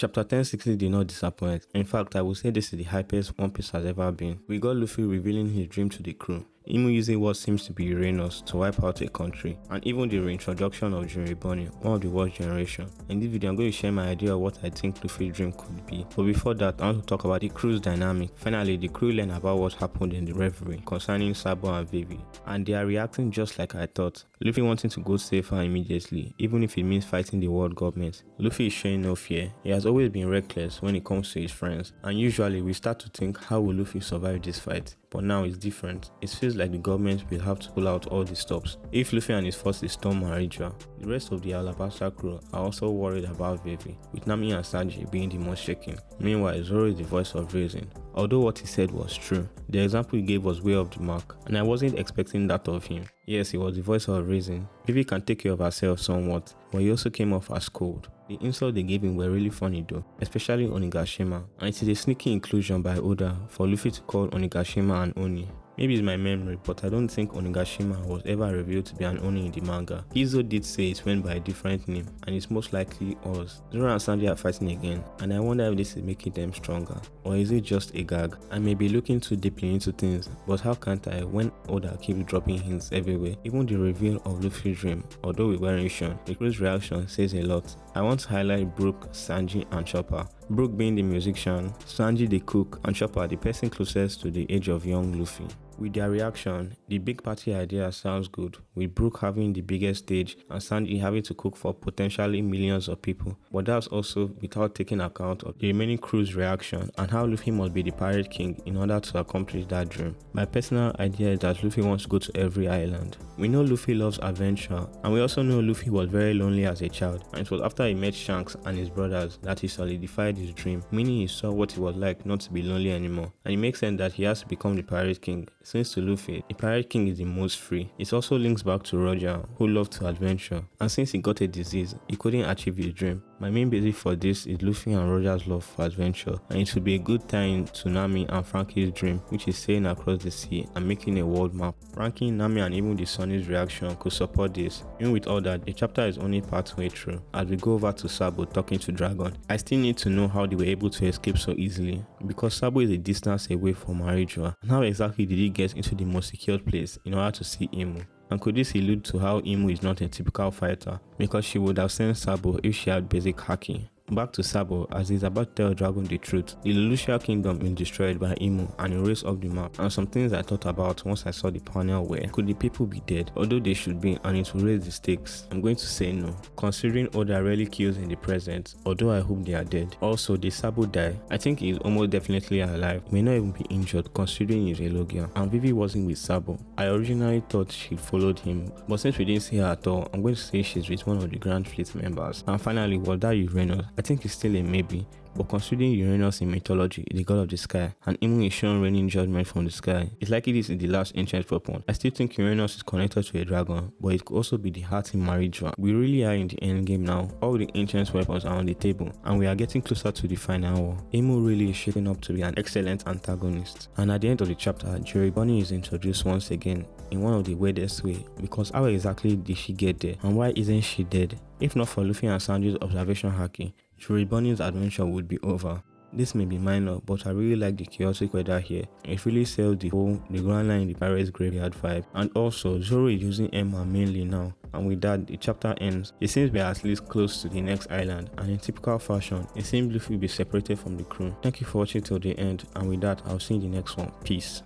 Chapter 1060 did not disappoint. In fact, I would say this is the hypest One Piece has ever been. We got Luffy revealing his dream to the crew, Imu using what seems to be Uranus to wipe out a country, and even the reintroduction of Bonney, one of the worst generation. In this video, I'm going to share my idea of what I think Luffy's dream could be. But before that, I want to talk about the crew's dynamic. Finally, the crew learned about what happened in the reverie concerning Sabo and Vivi, and they are reacting just like I thought. Luffy wanting to go safer immediately, even if it means fighting the world government. Luffy is showing no fear. He has always been reckless when it comes to his friends, and usually we start to think, how will Luffy survive this fight? But now it's different. It feels like the government will have to pull out all the stops if Luffy and his forces storm Marija. The rest of the Alabasta crew are also worried about Vivi, with Nami and Sanji being the most shaken. Meanwhile, Zoro is the voice of reason. Although what he said was true, the example he gave was way off the mark, and I wasn't expecting that of him. Yes, he was the voice of reason. Vivi can take care of herself somewhat, but he also came off as cold. The insults they gave him were really funny though, especially Onigashima, and it is a sneaky inclusion by Oda for Luffy to call Onigashima an Oni. Maybe it's my memory, but I don't think Onigashima was ever revealed to be an Oni in the manga. Kizo did say it went by a different name, and it's most likely Oz. Zoro and Sanji are fighting again, and I wonder if this is making them stronger, or is it just a gag? I may be looking too deeply into things, but how can't I when Oda keeps dropping hints everywhere? Even the reveal of Luffy's dream, although we weren't shown, the crew's reaction says a lot. I want to highlight Brook, Sanji, and Chopper. Brook being the musician, Sanji the cook, and Chopper the person closest to the age of young Luffy. With their reaction, the big party idea sounds good, with Brook having the biggest stage and Sanji having to cook for potentially millions of people, but that's also without taking account of the remaining crew's reaction and how Luffy must be the pirate king in order to accomplish that dream. My personal idea is that Luffy wants to go to every island. We know Luffy loves adventure, and we also know Luffy was very lonely as a child, and it was after he met Shanks and his brothers that he solidified his dream, meaning he saw what it was like not to be lonely anymore, and it makes sense that he has to become the pirate king. Since to Luffy, the pirate king is the most free. It also links back to Roger, who loved to adventure, and since he got a disease, he couldn't achieve his dream. My main basis for this is Luffy and Roger's love for adventure, and it would be a good tie-in to Nami and Frankie's dream, which is sailing across the sea and making a world map. Frankie, Nami, and even the Sunny's reaction could support this. Even with all that, the chapter is only partway through. As we go over to Sabo talking to Dragon, I still need to know how they were able to escape so easily, because Sabo is a distance away from Marija, and how exactly did he get into the most secured place in order to see Imu? And could this allude to how Imu is not a typical fighter, because she would have sent Sabo if she had basic haki? Back to Sabo, as he's about to tell Dragon the truth. The Lelouchia kingdom is destroyed by Imu and erased off the map, and some things I thought about once I saw the panel were, could the people be dead? Although they should be, and it will raise the stakes. I'm going to say no, considering Oda rarely kills in the present, although I hope they are dead. Also, did Sabo die? I think he is almost definitely alive, he may not even be injured considering he's a Logia, and Vivi wasn't with Sabo. I originally thought she followed him, but since we didn't see her at all, I'm going to say she's with one of the Grand Fleet members. And finally, was that Uranus? I think it's still a maybe, but considering Uranus in mythology is the god of the sky, and Imu is shown raining judgment from the sky, it's likely this is the last ancient weapon. I still think Uranus is connected to a dragon, but it could also be the heart in Marija. We really are in the end game now. All the ancient weapons are on the table, and we are getting closer to the final war. Imu really is shaping up to be an excellent antagonist. And at the end of the chapter, Bonney is introduced once again in one of the weirdest way, because how exactly did she get there, and why isn't she dead? If not for Luffy and Sanji's observation haki, Bonney's adventure would be over. This may be minor, but I really like the chaotic weather here. It really sells the Grand Line in the Pirates Graveyard vibe. And also, Zoro is using Emma mainly now, and with that, the chapter ends. It seems we are at least close to the next island, and in typical fashion, it seems Luffy will be separated from the crew. Thank you for watching till the end, and with that, I'll see you in the next one. Peace.